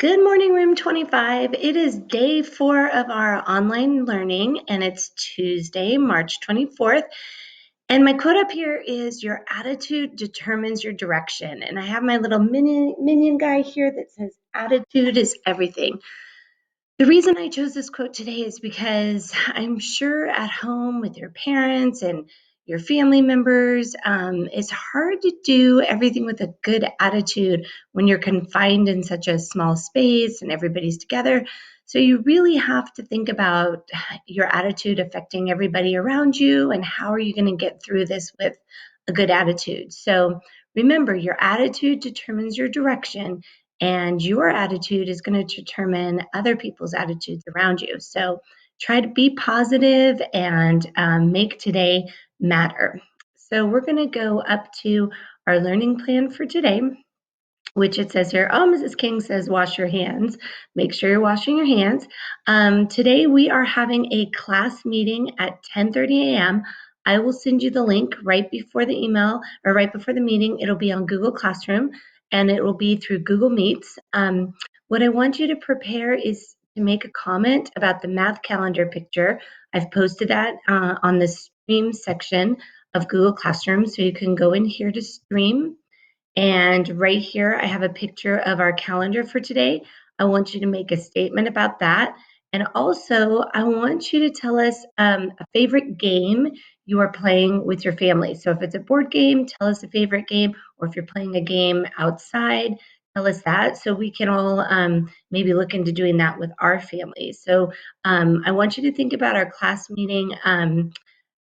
Good morning, room 25. It is day 4 of our online learning, and it's Tuesday, March 24th. And my quote up here is, your attitude determines your direction. And I have my little minion guy here that says, attitude is everything. The reason I chose this quote today is because I'm sure at home with your parents and your family members, it's hard to do everything with a good attitude when you're confined in such a small space and everybody's together. So you really have to think about your attitude affecting everybody around you and how are you going to get through this with a good attitude. So remember, your attitude determines your direction, and your attitude is going to determine other people's attitudes around you. So try to be positive and make today matter. So we're going to go up to our learning plan for today, which it says here, oh, Mrs. King says, wash your hands. Make sure you're washing your hands. Today we are having a class meeting at 10:30 a.m. I will send you the link right before the email or right before the meeting. It'll be on Google Classroom and it will be through Google Meets. What I want you to prepare is to make a comment about the math calendar picture. I've posted that on the stream section of Google Classroom, so you can go in here to stream. And right here, I have a picture of our calendar for today. I want you to make a statement about that. And also, I want you to tell us a favorite game you are playing with your family. So if it's a board game, tell us a favorite game, or if you're playing a game outside, tell us that so we can all maybe look into doing that with our families. So I want you to think about our class meeting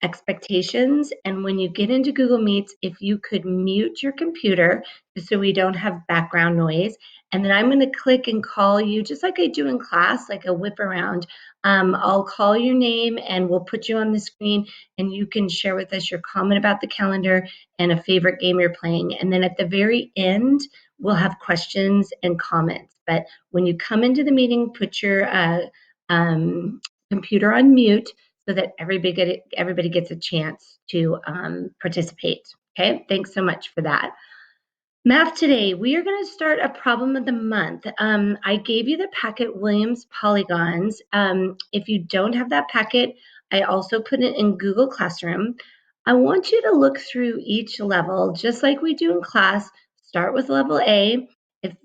expectations. And when you get into Google Meets, if you could mute your computer just so we don't have background noise. And then I'm going to click and call you just like I do in class, like a whip around. I'll call your name and we'll put you on the screen and you can share with us your comment about the calendar and a favorite game you're playing. And then at the very end, we'll have questions and comments. But when you come into the meeting, put your computer on mute so that everybody gets a chance to participate. Okay, thanks so much for that. Math today, we are going to start a problem of the month. I gave you the packet Williams Polygons. If you don't have that packet, I also put it in Google Classroom. I want you to look through each level, just like we do in class. Start with level A.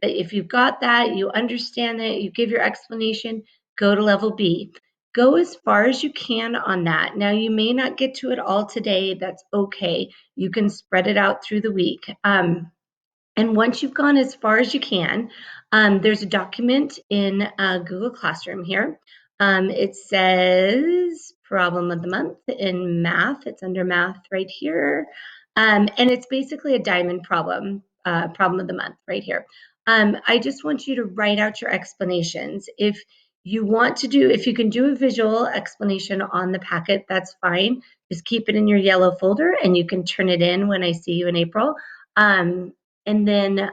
If you've got that, you understand that, you give your explanation, go to level B. Go as far as you can on that. Now, you may not get to it all today. That's okay. You can spread it out through the week. And once you've gone as far as you can, there's a document in Google Classroom here. It says problem of the month in math. It's under math right here. And it's basically a diamond problem, problem of the month right here. I just want you to write out your explanations. If you can do a visual explanation on the packet, that's fine. Just keep it in your yellow folder and you can turn it in when I see you in April. And then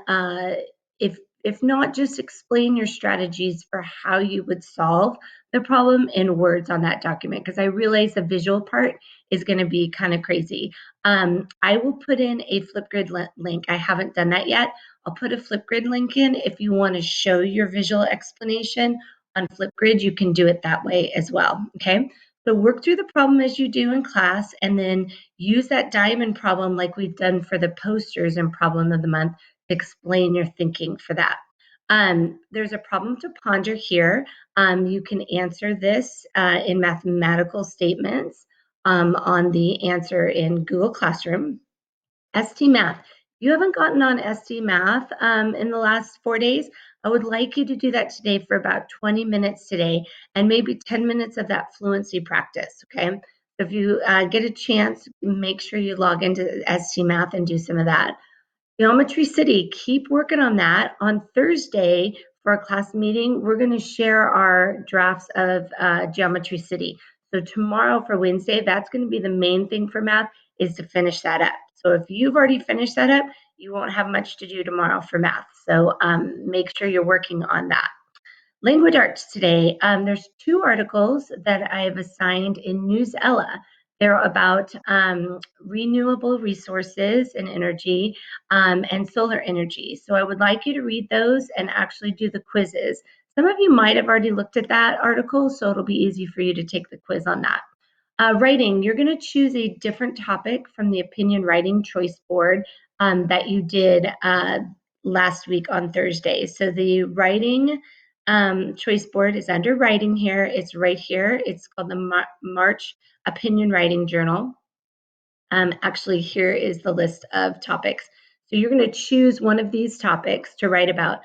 if not, just explain your strategies for how you would solve the problem in words on that document, because I realize the visual part is going to be kind of crazy. I will put in a Flipgrid link. I haven't done that yet. I'll put a Flipgrid link in. If you want to show your visual explanation on Flipgrid, you can do it that way as well, okay? So work through the problem as you do in class, and then use that diamond problem like we've done for the posters and problem of the month to explain your thinking for that. There's a problem to ponder here. You can answer this in mathematical statements on the answer in Google Classroom. ST Math. You haven't gotten on ST Math in the last 4 days. I would like you to do that today for about 20 minutes today and maybe 10 minutes of that fluency practice, okay? If you get a chance, make sure you log into ST Math and do some of that. Geometry City, keep working on that. On Thursday for our class meeting, we're going to share our drafts of Geometry City. So tomorrow for Wednesday, that's going to be the main thing for math, is to finish that up. So if you've already finished that up, you won't have much to do tomorrow for math. So make sure you're working on that. Language arts today, there's 2 articles that I've assigned in Newsella. They're about renewable resources and energy and solar energy. So I would like you to read those and actually do the quizzes. Some of you might have already looked at that article, so it'll be easy for you to take the quiz on that. Writing, you're going to choose a different topic from the opinion writing choice board that you did last week on Thursday. So the writing choice board is under writing here. It's right here. It's called the March Opinion Writing Journal. Actually, here is the list of topics. So you're going to choose one of these topics to write about.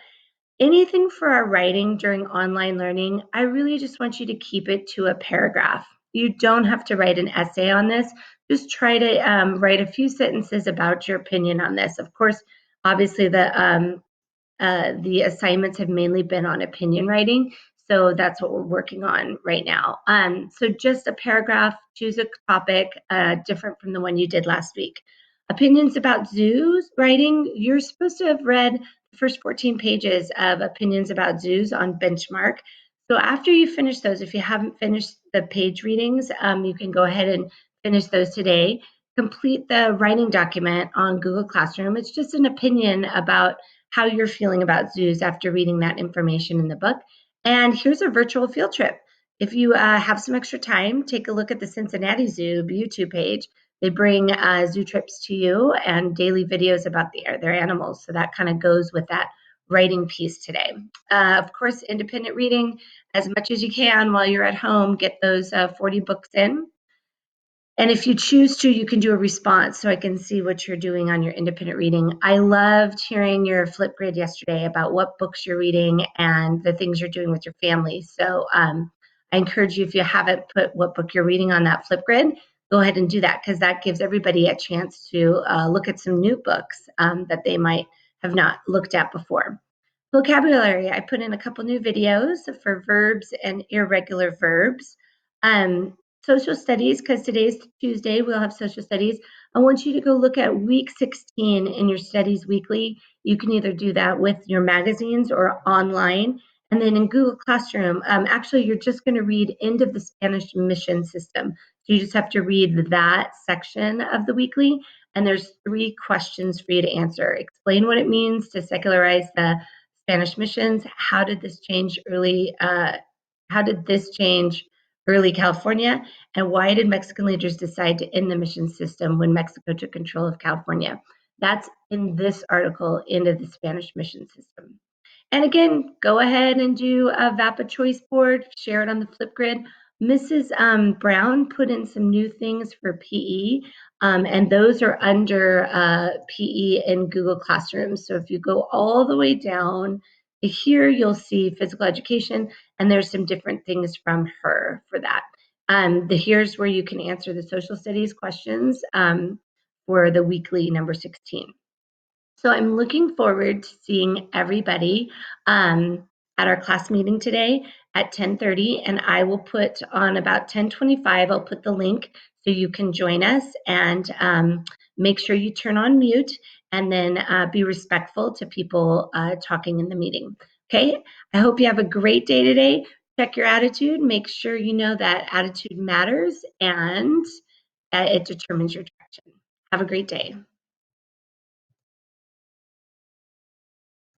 Anything for our writing during online learning, I really just want you to keep it to a paragraph. You don't have to write an essay on this. Just try to write a few sentences about your opinion on this. Of course, obviously the assignments have mainly been on opinion writing, so that's what we're working on right now. So just a paragraph, choose a topic different from the one you did last week. Opinions about zoos writing, you're supposed to have read the first 14 pages of opinions about zoos on Benchmark. So after you finish those, if you haven't finished the page readings, you can go ahead and finish those today. Complete the writing document on Google Classroom. It's just an opinion about how you're feeling about zoos after reading that information in the book. And here's a virtual field trip. If you have some extra time, take a look at the Cincinnati Zoo YouTube page. They bring zoo trips to you and daily videos about their animals. So that kind of goes with that writing piece today. Of course, independent reading as much as you can while you're at home. Get those 40 books in. And if you choose to, you can do a response so I can see what you're doing on your independent reading. I loved hearing your Flipgrid yesterday about what books you're reading and the things you're doing with your family. So I encourage you, if you haven't put what book you're reading on that Flipgrid, go ahead and do that, because that gives everybody a chance to look at some new books that they might have not looked at before. Vocabulary, I put in a couple new videos for verbs and irregular verbs. Social studies, because today's Tuesday, we'll have social studies. I want you to go look at week 16 in your studies weekly. You can either do that with your magazines or online. And then in Google Classroom, actually, you're just going to read End of the Spanish Mission System. So you just have to read that section of the weekly. And there's 3 questions for you to answer. Explain what it means to secularize the Spanish missions. How did this change early California, and why did Mexican leaders decide to end the mission system when Mexico took control of California? That's in this article, End of the Spanish Mission System. And again, go ahead and do a VAPA choice board, share it on the Flipgrid. Mrs. Brown put in some new things for PE, and those are under PE in Google Classroom. So if you go all the way down to here, you'll see physical education, and there's some different things from her for that. Here's where you can answer the social studies questions for the weekly number 16. So I'm looking forward to seeing everybody at our class meeting today at 10:30, and I will put on about 10:25, I'll put the link so you can join us, and make sure you turn on mute, and then be respectful to people talking in the meeting. Okay, I hope you have a great day today. Check your attitude, make sure you know that attitude matters, and it determines your direction. Have a great day.